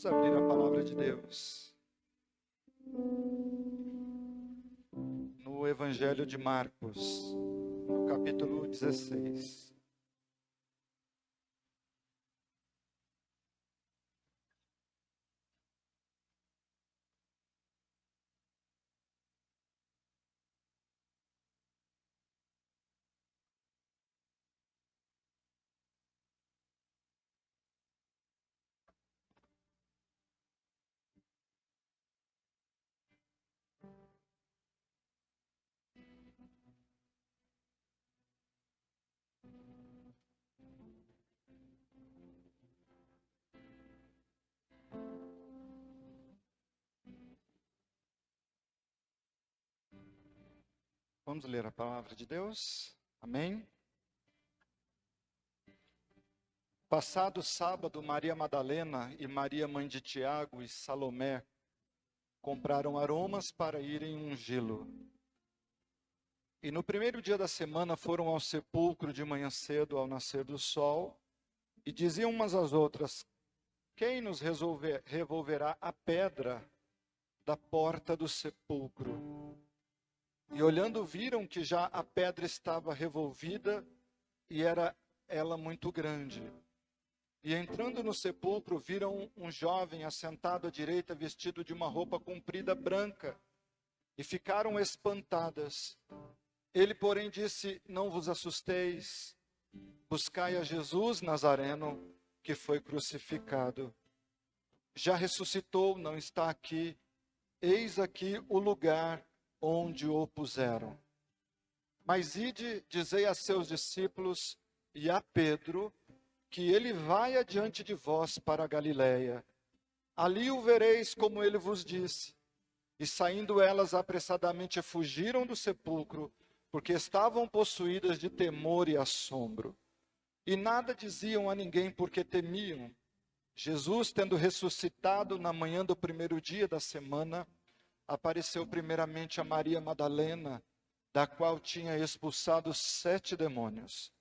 Vamos abrir a palavra de Deus no Evangelho de Marcos, no capítulo 16. Vamos ler a palavra de Deus. Amém? Passado sábado, Maria Madalena e Maria, mãe de Tiago e Salomé, compraram aromas para irem ungí-lo. E no primeiro dia da semana foram ao sepulcro de manhã cedo, ao nascer do sol, e diziam umas às outras: quem nos revolverá a pedra da porta do sepulcro? E olhando viram que já a pedra estava revolvida e era ela muito grande. E entrando no sepulcro viram um jovem assentado à direita vestido de uma roupa comprida branca e ficaram espantadas. Ele, porém, disse: não vos assusteis, buscai a Jesus Nazareno, que foi crucificado. Já ressuscitou, não está aqui, eis aqui o lugar onde o puseram. Mas ide, dizei a seus discípulos e a Pedro, que ele vai adiante de vós para a Galiléia. Ali o vereis como ele vos disse. E saindo elas apressadamente fugiram do sepulcro, porque estavam possuídas de temor e assombro. E nada diziam a ninguém porque temiam. Jesus, tendo ressuscitado na manhã do primeiro dia da semana, apareceu primeiramente a Maria Madalena, da qual tinha expulsado 7 demônios.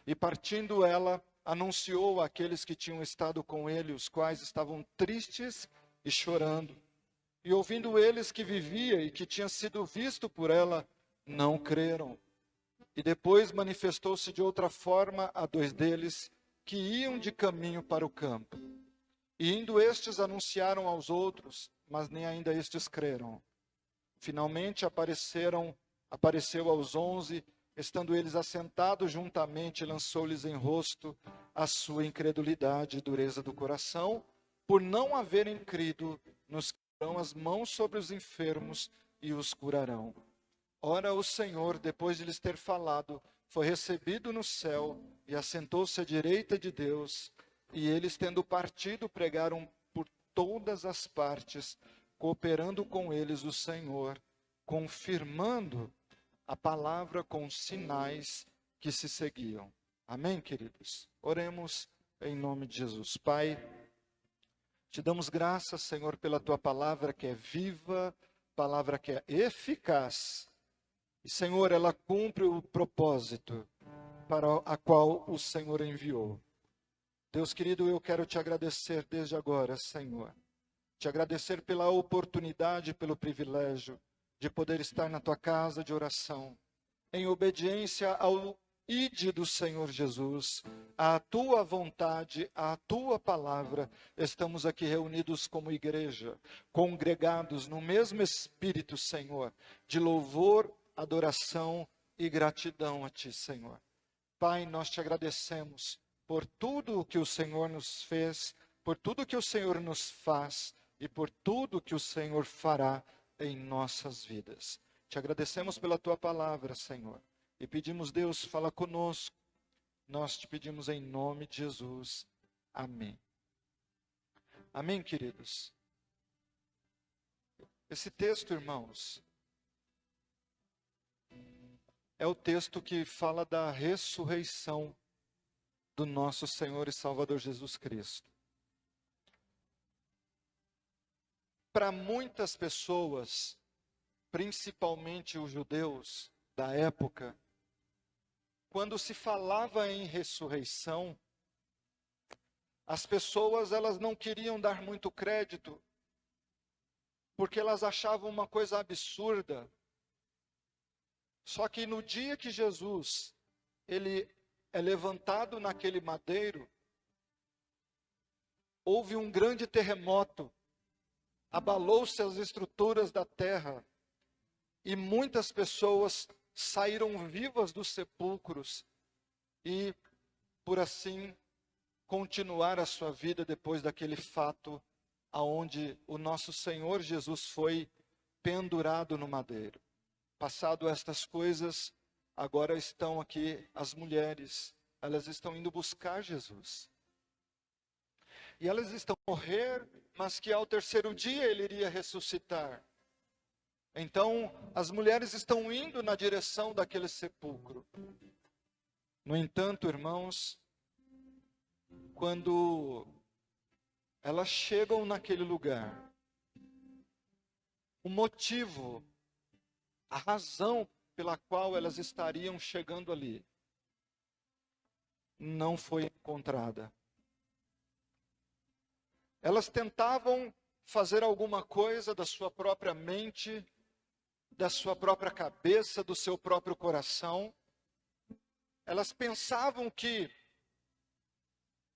E partindo ela, anunciou àqueles que tinham estado com ele, os quais estavam tristes e chorando. E ouvindo eles que vivia e que tinha sido visto por ela, não creram. E depois manifestou-se de outra forma a 2 deles, que iam de caminho para o campo. E indo estes anunciaram aos outros, mas nem ainda estes creram. Finalmente apareceu aos 11, estando eles assentados juntamente, lançou-lhes em rosto a sua incredulidade e dureza do coração, por não haverem crido nos que porão as mãos sobre os enfermos e os curarão. Ora, o Senhor, depois de lhes ter falado, foi recebido no céu e assentou-se à direita de Deus. E eles, tendo partido, pregaram por todas as partes, cooperando com eles o Senhor, confirmando a palavra com sinais que se seguiam. Amém, queridos? Oremos em nome de Jesus. Pai, te damos graças, Senhor, pela tua palavra que é viva, palavra que é eficaz. E, Senhor, ela cumpre o propósito para a qual o Senhor enviou. Deus querido, eu quero te agradecer desde agora, Senhor. Te agradecer pela oportunidade, pelo privilégio de poder estar na tua casa de oração, em obediência ao ide do Senhor Jesus, à tua vontade, à tua palavra. Estamos aqui reunidos como igreja, congregados no mesmo Espírito, Senhor, de louvor, adoração e gratidão a ti, Senhor. Pai, nós te agradecemos por tudo o que o Senhor nos fez, por tudo que o Senhor nos faz e por tudo que o Senhor fará em nossas vidas. Te agradecemos pela tua palavra, Senhor, e pedimos, Deus, fala conosco. Nós te pedimos em nome de Jesus. Amém. Amém, queridos? Esse texto, irmãos, é o texto que fala da ressurreição do nosso Senhor e Salvador Jesus Cristo. Para muitas pessoas, principalmente os judeus da época, quando se falava em ressurreição, As pessoas, elas não queriam dar muito crédito, porque elas achavam uma coisa absurda. Só que no dia que Jesus, ele é levantado naquele madeiro, houve um grande terremoto, abalou-se as estruturas da terra, e muitas pessoas saíram vivas dos sepulcros, e por assim continuar a sua vida depois daquele fato, aonde o nosso Senhor Jesus foi pendurado no madeiro. Passado estas coisas, agora estão aqui as mulheres, elas estão indo buscar Jesus. E elas estão a morrer, mas que ao terceiro dia ele iria ressuscitar. Então, as mulheres estão indo na direção daquele sepulcro. No entanto, irmãos, quando elas chegam naquele lugar, o motivo, a razão pela qual elas estariam chegando ali, não foi encontrada. Elas tentavam fazer alguma coisa da sua própria mente, da sua própria cabeça, do seu próprio coração. Elas pensavam que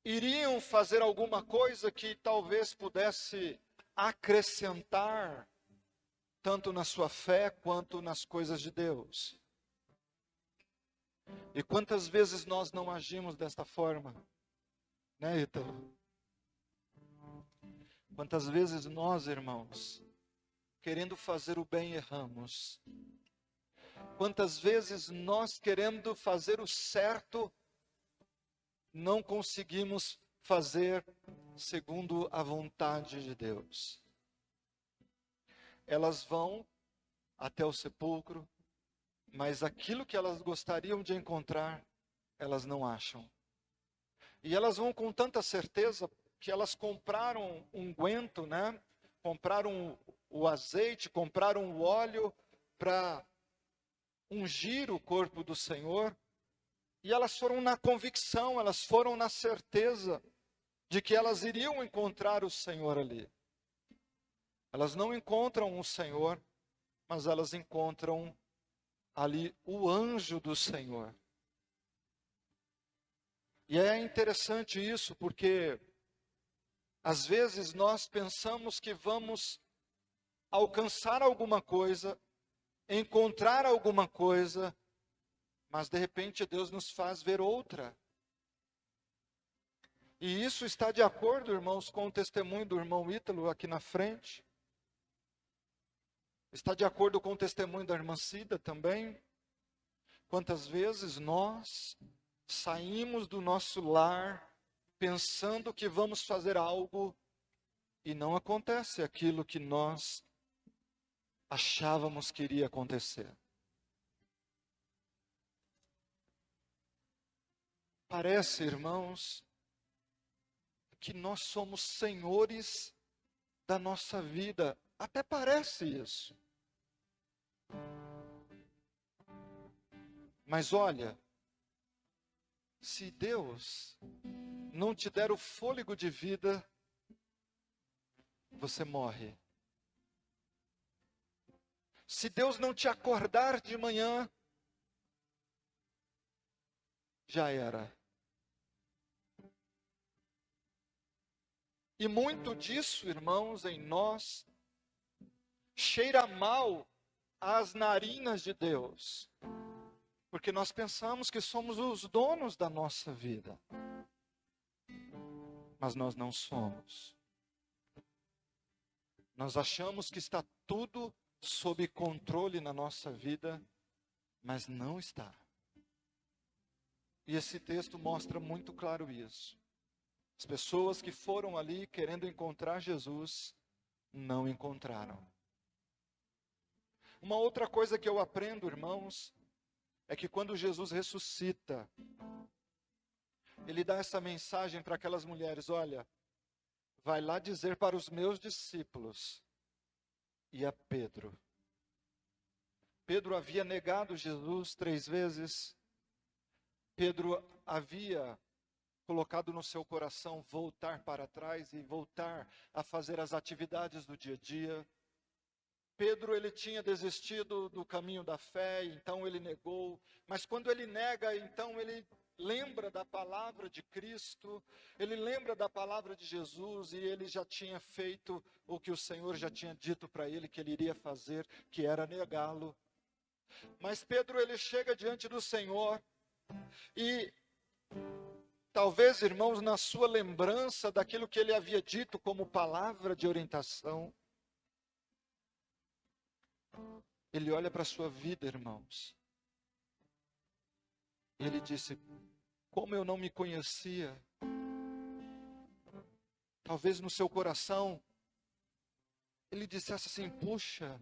iriam fazer alguma coisa que talvez pudesse acrescentar tanto na sua fé quanto nas coisas de Deus. E quantas vezes nós não agimos desta forma, né, Ítalo? Quantas vezes nós, irmãos, querendo fazer o bem, erramos. Quantas vezes nós, querendo fazer o certo, não conseguimos fazer segundo a vontade de Deus. Elas vão até o sepulcro, mas aquilo que elas gostariam de encontrar, elas não acham. E elas vão com tanta certeza que elas compraram um unguento, né? Compraram o azeite, compraram o óleo para ungir o corpo do Senhor. E elas foram na convicção, elas foram na certeza de que elas iriam encontrar o Senhor ali. Elas não encontram o Senhor, mas elas encontram ali o anjo do Senhor. E é interessante isso, porque às vezes nós pensamos que vamos alcançar alguma coisa, encontrar alguma coisa, mas de repente Deus nos faz ver outra. E isso está de acordo, irmãos, com o testemunho do irmão Ítalo aqui na frente. Está de acordo com o testemunho da irmã Cida também. Quantas vezes nós saímos do nosso lar pensando que vamos fazer algo e não acontece aquilo que nós achávamos que iria acontecer. Parece, irmãos, que nós somos senhores da nossa vida. Até parece isso. Mas olha, se Deus não te der o fôlego de vida, você morre. Se Deus não te acordar de manhã, já era. E muito disso, irmãos, em nós, cheira mal às narinas de Deus. Porque nós pensamos que somos os donos da nossa vida. Mas nós não somos. Nós achamos que está tudo sob controle na nossa vida, mas não está. E esse texto mostra muito claro isso. As pessoas que foram ali querendo encontrar Jesus, não encontraram. Uma outra coisa que eu aprendo, irmãos, é que quando Jesus ressuscita, ele dá essa mensagem para aquelas mulheres: olha, vai lá dizer para os meus discípulos e a Pedro. Pedro havia negado Jesus 3 vezes. Pedro havia colocado no seu coração voltar para trás e voltar a fazer as atividades do dia a dia. Pedro, ele tinha desistido do caminho da fé, então ele negou. Mas quando ele nega, então ele lembra da palavra de Cristo, ele lembra da palavra de Jesus, e ele já tinha feito o que o Senhor já tinha dito para ele que ele iria fazer, que era negá-lo. Mas Pedro, ele chega diante do Senhor, e talvez, irmãos, na sua lembrança daquilo que ele havia dito como palavra de orientação, ele olha para a sua vida, irmãos. Ele disse: como eu não me conhecia. Talvez no seu coração, ele dissesse assim: puxa,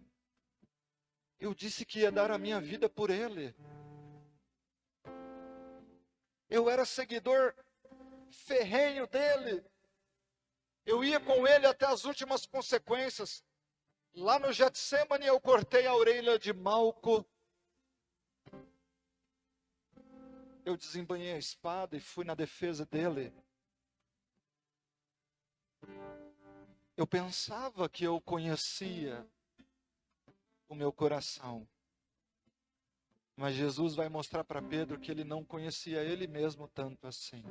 eu disse que ia dar a minha vida por ele. Eu era seguidor ferrenho dele. Eu ia com ele até as últimas consequências. Lá no Getsemane eu cortei a orelha de Malco. Eu desembanhei a espada e fui na defesa dele. Eu pensava que eu conhecia o meu coração. Mas Jesus vai mostrar para Pedro que ele não conhecia ele mesmo tanto assim.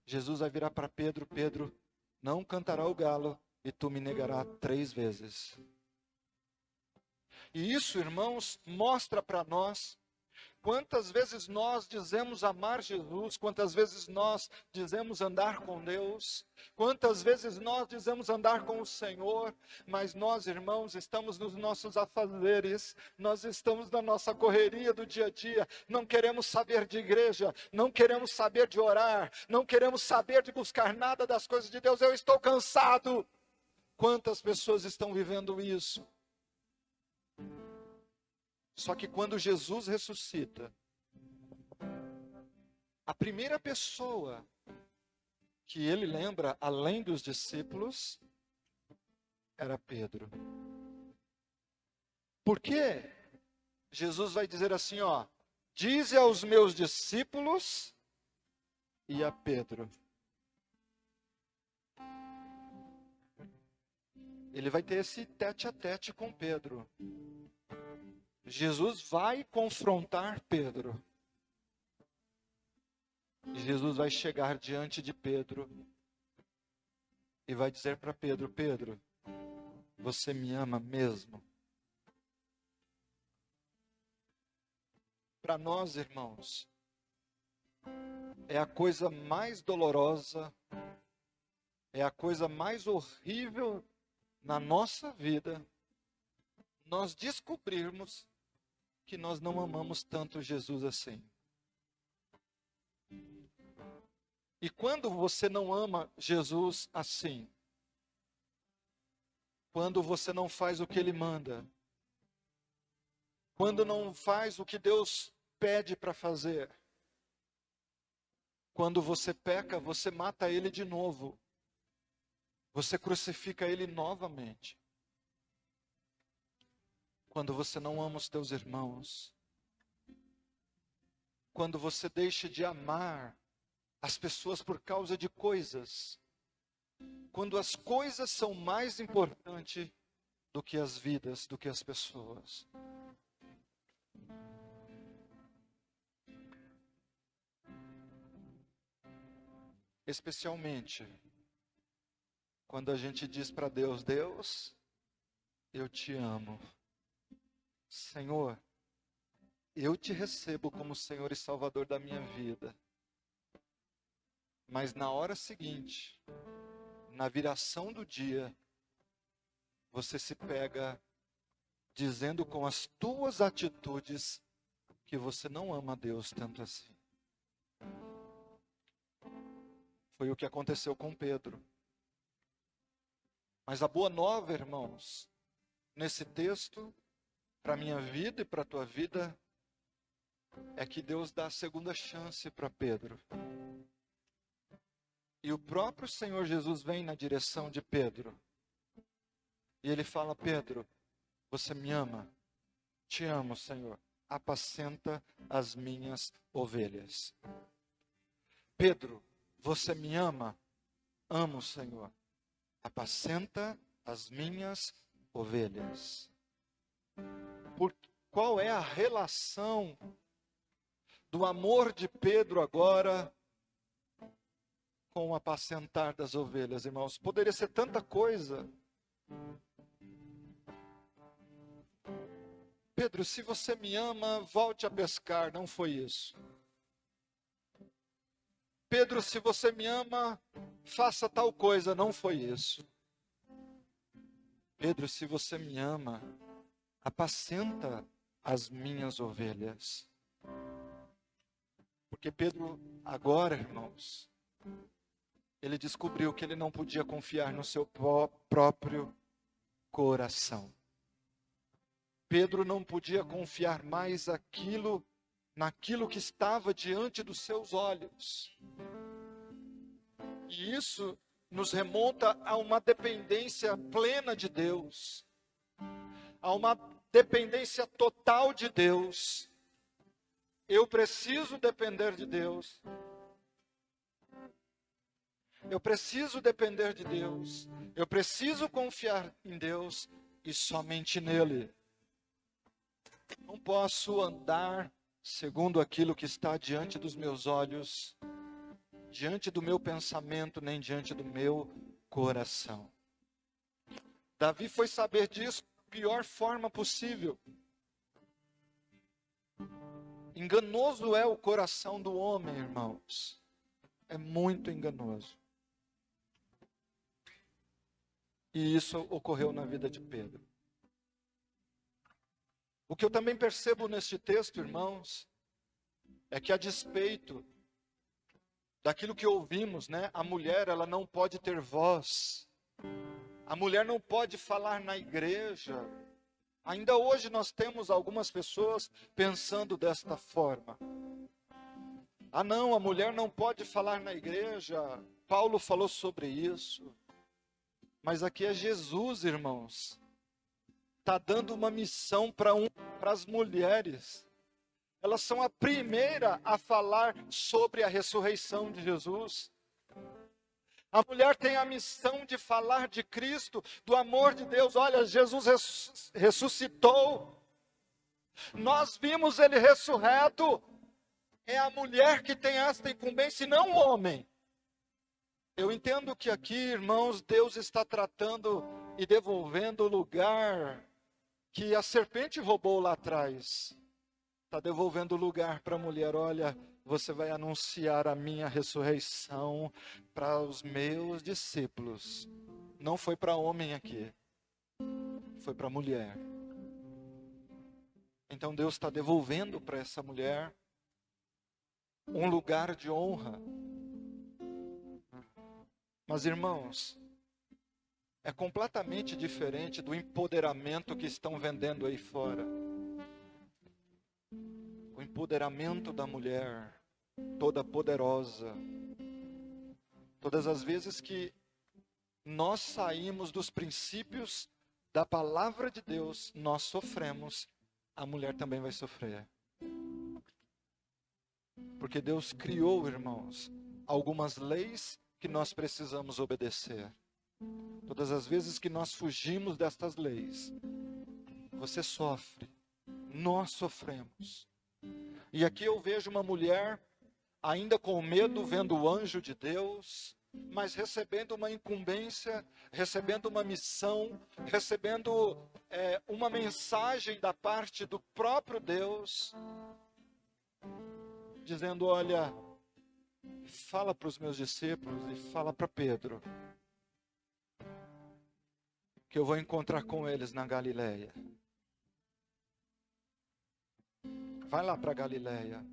Jesus vai virar para Pedro: Pedro, não cantará o galo e tu me negarás 3 vezes. E isso, irmãos, mostra para nós quantas vezes nós dizemos amar Jesus, quantas vezes nós dizemos andar com Deus, quantas vezes nós dizemos andar com o Senhor, mas nós, irmãos, estamos nos nossos afazeres, nós estamos na nossa correria do dia a dia, não queremos saber de igreja, não queremos saber de orar, não queremos saber de buscar nada das coisas de Deus. Eu estou cansado. Quantas pessoas estão vivendo isso? Só que quando Jesus ressuscita, a primeira pessoa que ele lembra, além dos discípulos, era Pedro. Por quê? Jesus vai dizer assim, ó: dize aos meus discípulos e a Pedro. Ele vai ter esse tete a tete com Pedro. Jesus vai confrontar Pedro. E Jesus vai chegar diante de Pedro e vai dizer para Pedro: Pedro, você me ama mesmo? Para nós, irmãos, é a coisa mais dolorosa, é a coisa mais horrível na nossa vida, nós descobrirmos que nós não amamos tanto Jesus assim. E quando você não ama Jesus assim, quando você não faz o que Ele manda, quando não faz o que Deus pede para fazer, quando você peca, você mata Ele de novo, você crucifica Ele novamente. Quando você não ama os teus irmãos, quando você deixa de amar as pessoas por causa de coisas, quando as coisas são mais importantes do que as vidas, do que as pessoas. Especialmente quando a gente diz para Deus: Deus, eu te amo. Senhor, eu te recebo como Senhor e Salvador da minha vida. Mas na hora seguinte, na viração do dia, você se pega dizendo com as tuas atitudes que você não ama a Deus tanto assim. Foi o que aconteceu com Pedro. Mas a boa nova, irmãos, nesse texto, para a minha vida e para a tua vida, é que Deus dá a segunda chance para Pedro. E o próprio Senhor Jesus vem na direção de Pedro. E ele fala: Pedro, você me ama? Te amo, Senhor. Apacenta as minhas ovelhas. Pedro, você me ama? Amo, Senhor. Apacenta as minhas ovelhas. Qual é a relação do amor de Pedro agora com o apacentar das ovelhas, irmãos? Poderia ser tanta coisa. Pedro, se você me ama, volte a pescar. Não foi isso. Pedro, se você me ama, faça tal coisa. Não foi isso. Pedro, se você me ama, apacenta as minhas ovelhas. Porque Pedro, agora, irmãos, ele descobriu que ele não podia confiar no seu próprio coração. Pedro não podia confiar mais naquilo que estava diante dos seus olhos. E isso nos remonta a uma dependência plena de Deus, a uma dependência total de Deus. Eu preciso depender de Deus. Eu preciso depender de Deus. Eu preciso confiar em Deus e somente nele. Não posso andar segundo aquilo que está diante dos meus olhos, diante do meu pensamento, nem diante do meu coração. Davi foi saber disso da pior forma possível. Enganoso é o coração do homem, irmãos. É muito enganoso. E isso ocorreu na vida de Pedro. O que eu também percebo neste texto, irmãos, é que a despeito daquilo que ouvimos, né? A mulher, ela não pode ter voz. A mulher não pode falar na igreja. Ainda hoje nós temos algumas pessoas pensando desta forma. Ah não, a mulher não pode falar na igreja. Paulo falou sobre isso. Mas aqui é Jesus, irmãos. Está dando uma missão para as mulheres. Elas são a primeira a falar sobre a ressurreição de Jesus. A mulher tem a missão de falar de Cristo, do amor de Deus. Olha, Jesus ressuscitou. Nós vimos ele ressurreto. É a mulher que tem esta incumbência e não o homem. Eu entendo que aqui, irmãos, Deus está tratando e devolvendo o lugar que a serpente roubou lá atrás. Está devolvendo o lugar para a mulher. Olha, você vai anunciar a minha ressurreição para os meus discípulos. Não foi para homem aqui. Foi para a mulher. Então Deus está devolvendo para essa mulher um lugar de honra. Mas, irmãos, é completamente diferente do empoderamento que estão vendendo aí fora. O empoderamento da mulher, toda poderosa. Todas as vezes que nós saímos dos princípios da palavra de Deus, nós sofremos, a mulher também vai sofrer. Porque Deus criou, irmãos, algumas leis que nós precisamos obedecer. Todas as vezes que nós fugimos destas leis, você sofre, nós sofremos. E aqui eu vejo uma mulher ainda com medo, vendo o anjo de Deus, mas recebendo uma incumbência, recebendo uma missão, recebendo uma mensagem da parte do próprio Deus, dizendo, olha, fala para os meus discípulos e fala para Pedro, que eu vou encontrar com eles na Galileia. Vai lá para Galileia.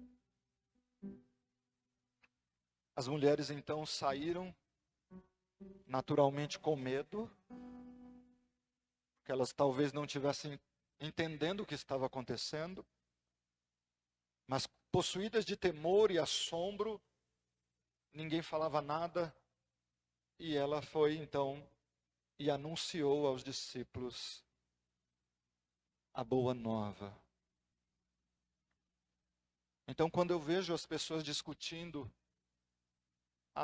As mulheres então saíram, naturalmente com medo, porque elas talvez não estivessem entendendo o que estava acontecendo, mas possuídas de temor e assombro, ninguém falava nada, e ela foi então e anunciou aos discípulos a boa nova. Então, quando eu vejo as pessoas discutindo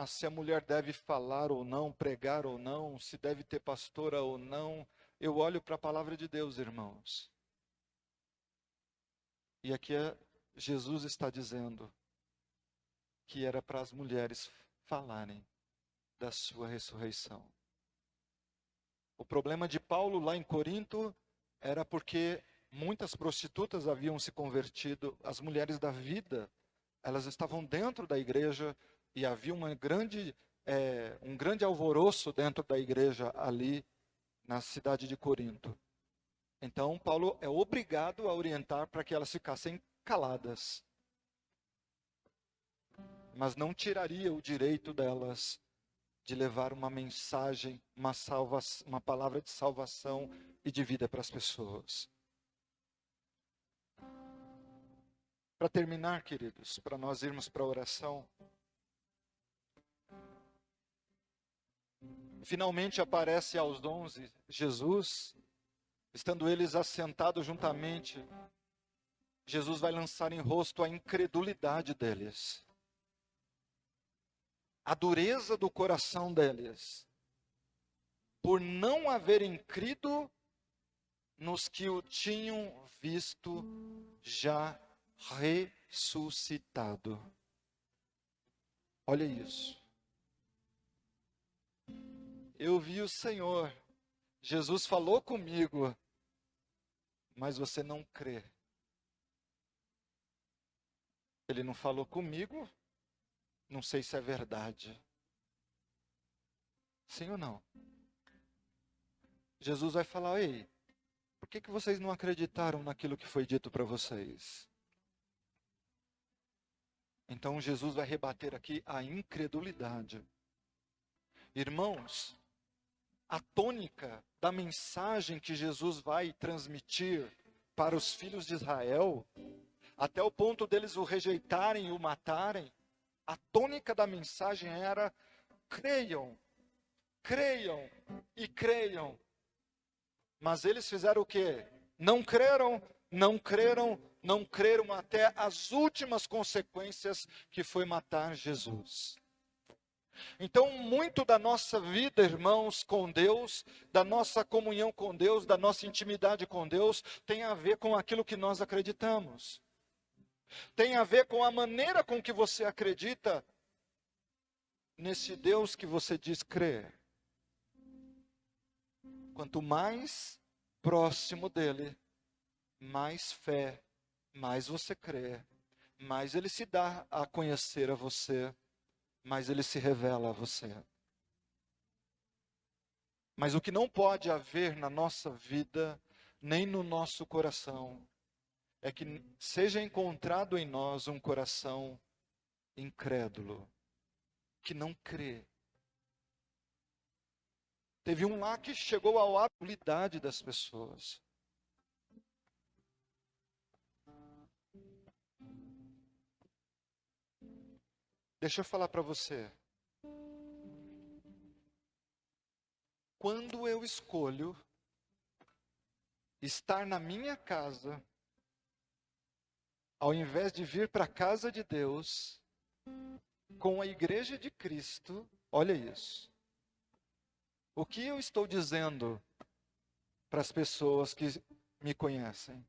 se a mulher deve falar ou não, pregar ou não, se deve ter pastora ou não. Eu olho para a palavra de Deus, irmãos. E aqui Jesus está dizendo que era para as mulheres falarem da sua ressurreição. O problema de Paulo lá em Corinto era porque muitas prostitutas haviam se convertido, as mulheres da vida, elas estavam dentro da igreja e havia um grande alvoroço dentro da igreja ali na cidade de Corinto. Então Paulo é obrigado a orientar para que elas ficassem caladas, mas não tiraria o direito delas de levar uma mensagem, uma palavra de salvação e de vida para as pessoas. Para terminar, queridos, para nós irmos para a oração, finalmente aparece aos 11 Jesus, estando eles assentados juntamente. Jesus vai lançar em rosto a incredulidade deles, a dureza do coração deles, por não haverem crido nos que o tinham visto já ressuscitado. Olha isso. Eu vi o Senhor, Jesus falou comigo, mas você não crê. Ele não falou comigo, não sei se é verdade. Sim ou não? Jesus vai falar: ei, por que vocês não acreditaram naquilo que foi dito para vocês? Então Jesus vai rebater aqui a incredulidade. Irmãos, a tônica da mensagem que Jesus vai transmitir para os filhos de Israel, até o ponto deles o rejeitarem e o matarem, a tônica da mensagem era: creiam, creiam e creiam. Mas eles fizeram o quê? Não creram, não creram, não creram até as últimas consequências, que foi matar Jesus. Então, muito da nossa vida, irmãos, com Deus, da nossa comunhão com Deus, da nossa intimidade com Deus, tem a ver com aquilo que nós acreditamos. Tem a ver com a maneira com que você acredita nesse Deus que você diz crer. Quanto mais próximo dele, mais fé, mais você crê, mais ele se dá a conhecer a você, mais ele se revela a você. Mas o que não pode haver na nossa vida, nem no nosso coração, é que seja encontrado em nós um coração incrédulo, que não crê. Teve um lá que chegou à habilidade das pessoas. Deixa eu falar para você. Quando eu escolho estar na minha casa, ao invés de vir para a casa de Deus, com a igreja de Cristo, olha isso. O que eu estou dizendo para as pessoas que me conhecem?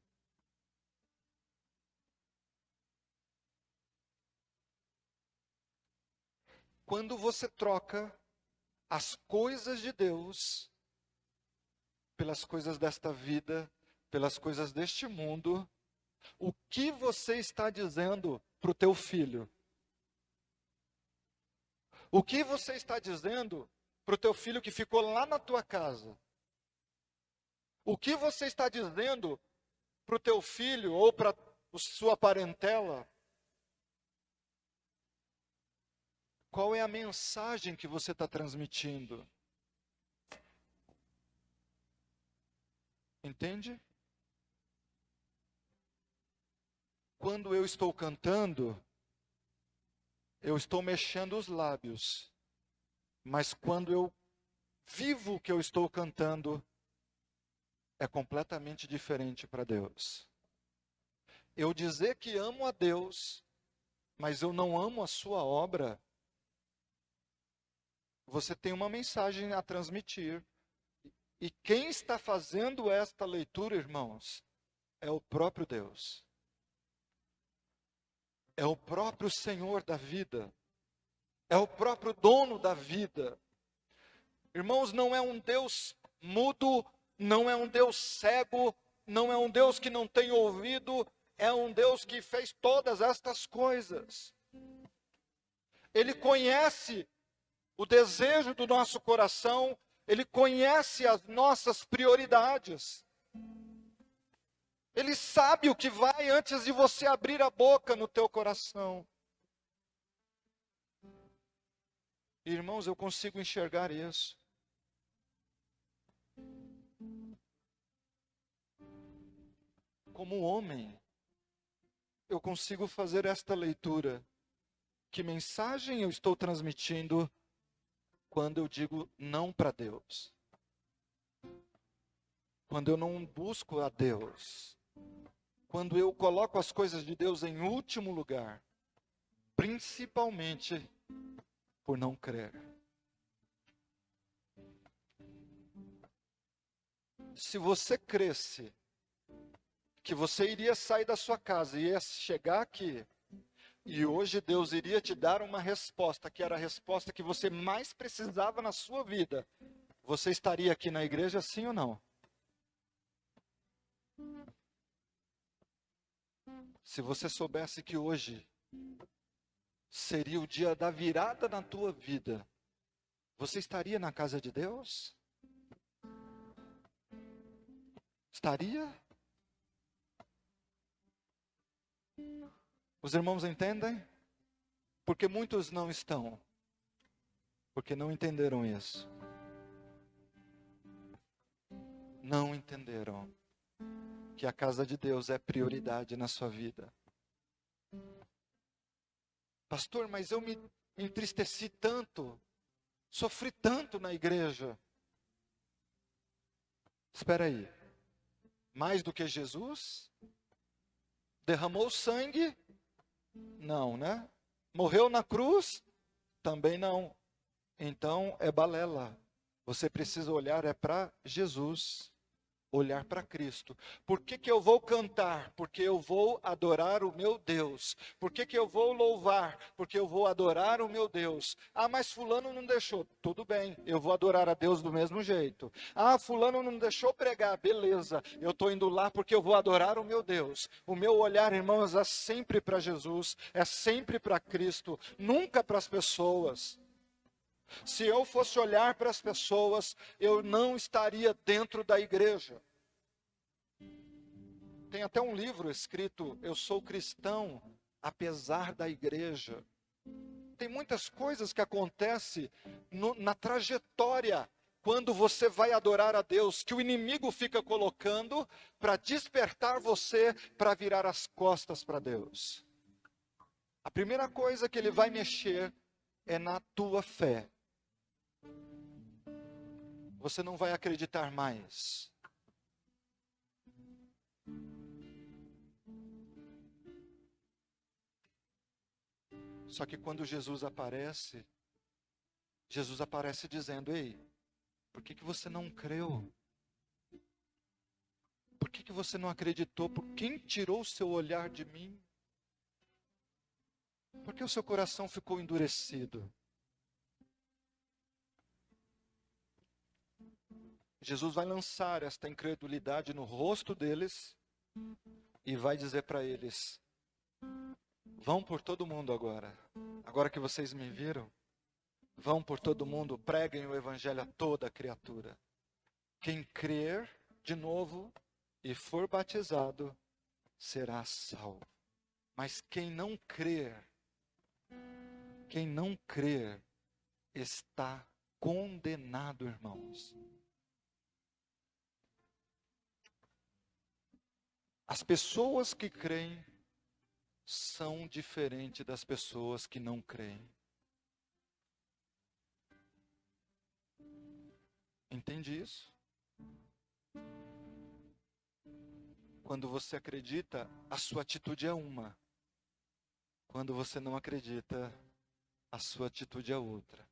Quando você troca as coisas de Deus pelas coisas desta vida, pelas coisas deste mundo, o que você está dizendo para o teu filho? O que você está dizendo para o teu filho que ficou lá na tua casa? O que você está dizendo para o teu filho ou para a sua parentela? Qual é a mensagem que você está transmitindo? Entende? Quando eu estou cantando, eu estou mexendo os lábios. Mas quando eu vivo o que eu estou cantando, é completamente diferente para Deus. Eu dizer que amo a Deus, mas eu não amo a sua obra, você tem uma mensagem a transmitir. E quem está fazendo esta leitura, irmãos, é o próprio Deus. É o próprio Senhor da vida. É o próprio dono da vida. Irmãos, não é um Deus mudo, não é um Deus cego, não é um Deus que não tem ouvido, é um Deus que fez todas estas coisas. Ele conhece o desejo do nosso coração, Ele conhece as nossas prioridades. Ele sabe o que vai antes de você abrir a boca no teu coração. Irmãos, eu consigo enxergar isso. Como homem, eu consigo fazer esta leitura. Que mensagem eu estou transmitindo quando eu digo não para Deus? Quando eu não busco a Deus? Quando eu coloco as coisas de Deus em último lugar? Principalmente por não crer. Se você cresce que você iria sair da sua casa e ia chegar aqui, e hoje Deus iria te dar uma resposta, que era a resposta que você mais precisava na sua vida, você estaria aqui na igreja, sim ou não? Se você soubesse que hoje seria o dia da virada na tua vida, você estaria na casa de Deus? Estaria? Os irmãos entendem? Porque muitos não estão. Porque não entenderam isso. Não entenderam que a casa de Deus é prioridade na sua vida. Pastor, mas eu me entristeci tanto, sofri tanto na igreja. Espera aí. Mais do que Jesus? Derramou sangue? Não, né? Morreu na cruz? Também não. Então é balela. Você precisa olhar para Jesus. Olhar para Cristo. Por que que eu vou cantar? Porque eu vou adorar o meu Deus. Por que que eu vou louvar? Porque eu vou adorar o meu Deus. Ah, mas fulano não deixou. Tudo bem, eu vou adorar a Deus do mesmo jeito. Ah, fulano não deixou pregar. Beleza, eu estou indo lá porque eu vou adorar o meu Deus. O meu olhar, irmãos, é sempre para Jesus. É sempre para Cristo. Nunca para as pessoas. Se eu fosse olhar para as pessoas, eu não estaria dentro da igreja. Tem até um livro escrito, Eu Sou Cristão, apesar da igreja. Tem muitas coisas que acontecem na trajetória, quando você vai adorar a Deus, que o inimigo fica colocando para despertar você para virar as costas para Deus. A primeira coisa que ele vai mexer é na tua fé. Você não vai acreditar mais. Só que quando Jesus aparece dizendo, ei, por que que você não creu? Por que que você não acreditou? Por quem tirou o seu olhar de mim? Por que o seu coração ficou endurecido? Jesus vai lançar esta incredulidade no rosto deles e vai dizer para eles, vão por todo mundo agora. Agora que vocês me viram, vão por todo mundo, preguem o evangelho a toda criatura. Quem crer de novo e for batizado, será salvo. Mas quem não crer, está condenado, irmãos. As pessoas que creem são diferentes das pessoas que não creem. Entende isso? Quando você acredita, a sua atitude é uma. Quando você não acredita, a sua atitude é outra.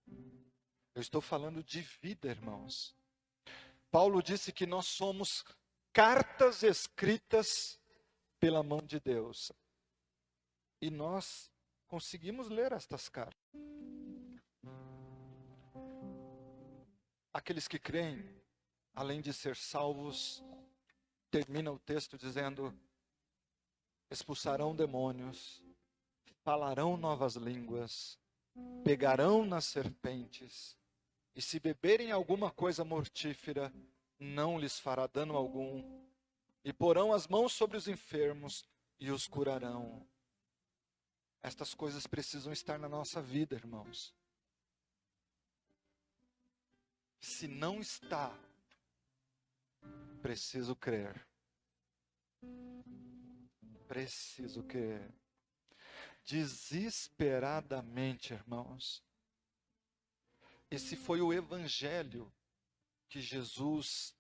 Eu estou falando de vida, irmãos. Paulo disse que nós somos cartas escritas pela mão de Deus. E nós conseguimos ler estas cartas. Aqueles que creem, além de ser salvos, termina o texto dizendo: expulsarão demônios, falarão novas línguas, pegarão nas serpentes, e se beberem alguma coisa mortífera, não lhes fará dano algum, e porão as mãos sobre os enfermos e os curarão. Estas coisas precisam estar na nossa vida, irmãos. Se não está, preciso crer. Preciso crer. Desesperadamente, irmãos. Esse foi o evangelho que Jesus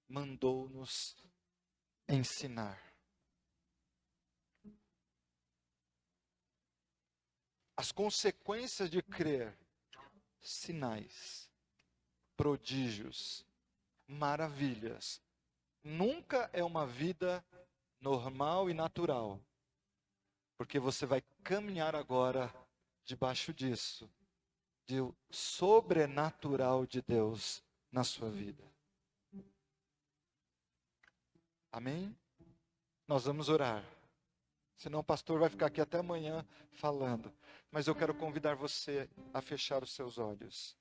mandou nos ensinar. As consequências de crer: sinais, prodígios, maravilhas. Nunca é uma vida normal e natural, porque você vai caminhar agora debaixo disso, do sobrenatural de Deus na sua vida. Amém? Nós vamos orar. Senão o pastor vai ficar aqui até amanhã falando. Mas eu quero convidar você a fechar os seus olhos.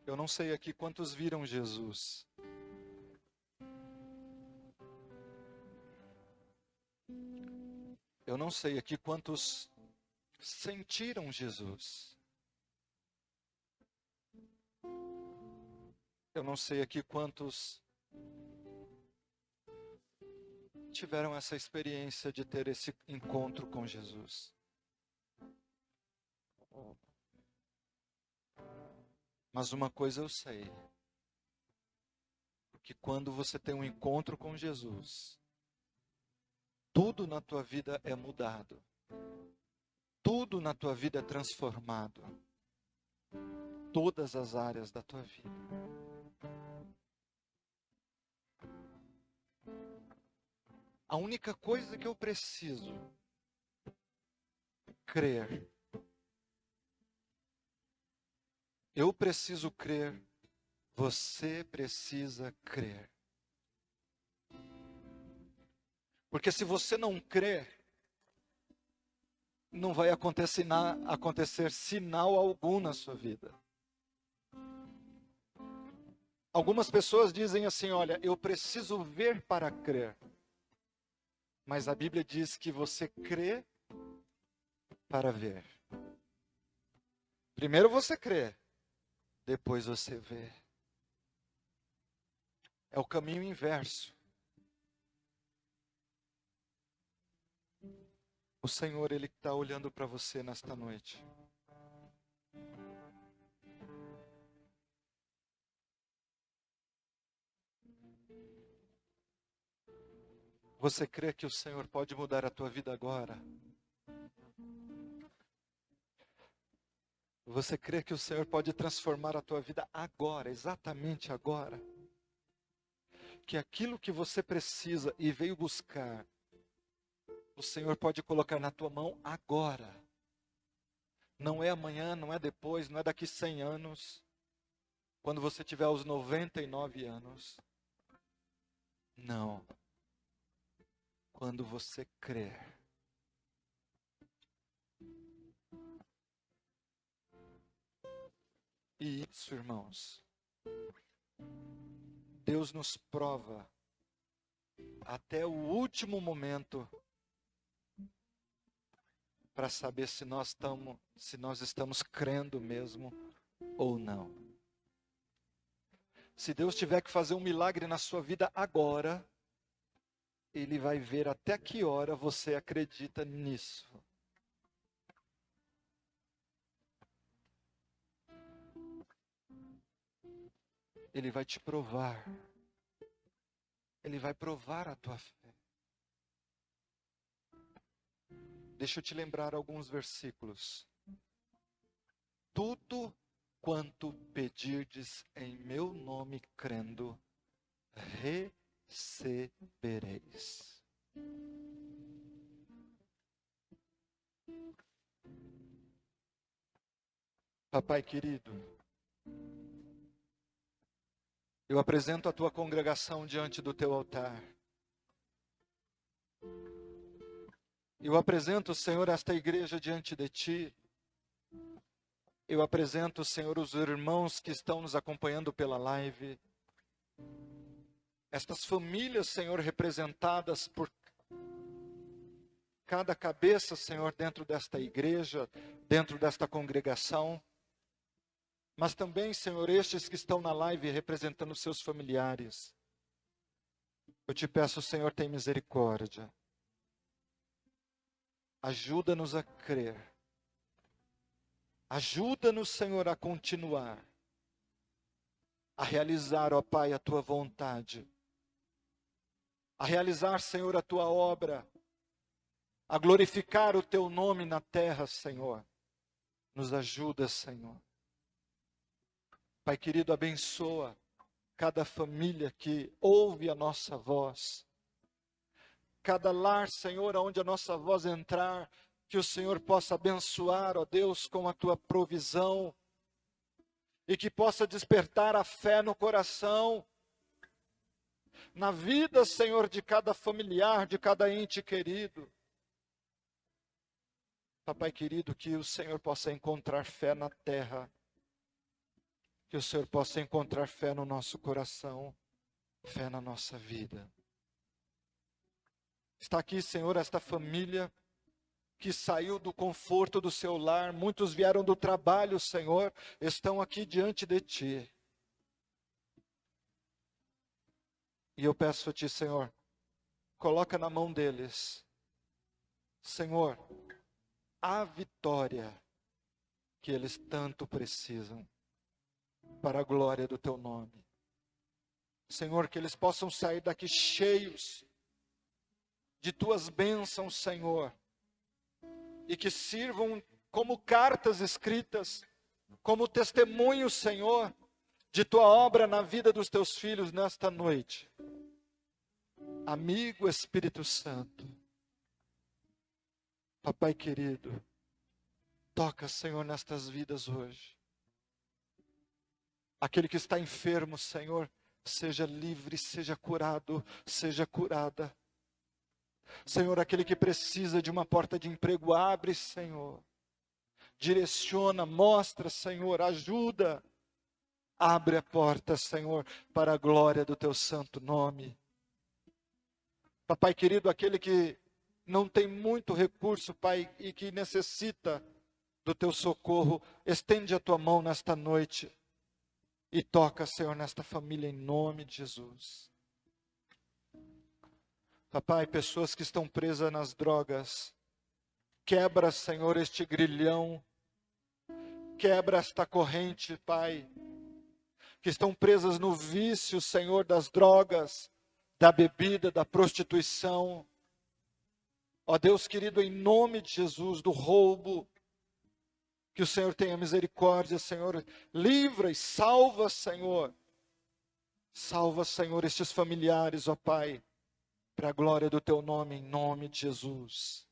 Eu não sei aqui quantos viram Jesus. Eu não sei aqui quantos sentiram Jesus. Eu não sei aqui quantos tiveram essa experiência de ter esse encontro com Jesus. Mas uma coisa eu sei, que quando você tem um encontro com Jesus, tudo na tua vida é mudado. Tudo na tua vida é transformado. Todas as áreas da tua vida. A única coisa que eu preciso crer. Eu preciso crer. Você precisa crer. Porque se você não crer, não vai acontecer sinal algum na sua vida. Algumas pessoas dizem assim: olha, eu preciso ver para crer. Mas a Bíblia diz que você crê para ver. Primeiro você crê, depois você vê. É o caminho inverso. O Senhor, Ele está olhando para você nesta noite. Você crê que o Senhor pode mudar a tua vida agora? Você crê que o Senhor pode transformar a tua vida agora, exatamente agora? Que aquilo que você precisa e veio buscar, o Senhor pode colocar na tua mão agora. Não é amanhã, não é depois, não é daqui 100 anos. Quando você tiver aos 99 anos. Não. Quando você crer. E isso, irmãos, Deus nos prova até o último momento para saber se nós estamos crendo mesmo ou não. Se Deus tiver que fazer um milagre na sua vida agora, Ele vai ver até que hora você acredita nisso. Ele vai te provar. Ele vai provar a tua fé. Deixa eu te lembrar alguns versículos. Tudo quanto pedirdes em meu nome crendo, recebereis. Papai querido, eu apresento a tua congregação diante do teu altar. Eu apresento, Senhor, esta igreja diante de ti. Eu apresento, Senhor, os irmãos que estão nos acompanhando pela live. Estas famílias, Senhor, representadas por cada cabeça, Senhor, dentro desta igreja, dentro desta congregação. Mas também, Senhor, estes que estão na live representando seus familiares. Eu te peço, Senhor, tem misericórdia. Ajuda-nos a crer. Ajuda-nos, Senhor, a continuar. A realizar, ó Pai, a tua vontade. A realizar, Senhor, a tua obra. A glorificar o teu nome na terra, Senhor. Nos ajuda, Senhor. Pai querido, abençoa cada família que ouve a nossa voz. Cada lar, Senhor, onde a nossa voz entrar, que o Senhor possa abençoar, ó Deus, com a tua provisão. E que possa despertar a fé no coração. Na vida, Senhor, de cada familiar, de cada ente querido. Papai querido, que o Senhor possa encontrar fé na terra. Que o Senhor possa encontrar fé no nosso coração, fé na nossa vida. Está aqui, Senhor, esta família que saiu do conforto do seu lar. Muitos vieram do trabalho, Senhor, estão aqui diante de Ti. E eu peço a Ti, Senhor, coloca na mão deles, Senhor, a vitória que eles tanto precisam. Para a glória do teu nome. Senhor, que eles possam sair daqui cheios de tuas bênçãos, Senhor. E que sirvam como cartas escritas, como testemunho, Senhor, de tua obra na vida dos teus filhos nesta noite. Amigo Espírito Santo. Papai querido, toca, Senhor, nestas vidas hoje. Aquele que está enfermo, Senhor, seja livre, seja curado, seja curada. Senhor, aquele que precisa de uma porta de emprego, abre, Senhor. Direciona, mostra, Senhor, ajuda. Abre a porta, Senhor, para a glória do teu santo nome. Papai querido, aquele que não tem muito recurso, Pai, e que necessita do teu socorro, estende a tua mão nesta noite. E toca, Senhor, nesta família em nome de Jesus. Papai, pessoas que estão presas nas drogas, quebra, Senhor, este grilhão, quebra esta corrente, Pai, que estão presas no vício, Senhor, das drogas, da bebida, da prostituição. Ó Deus querido, em nome de Jesus, do roubo, que o Senhor tenha misericórdia, Senhor. Livra e salva, Senhor. Salva, Senhor, estes familiares, ó Pai. Para a glória do teu nome, em nome de Jesus.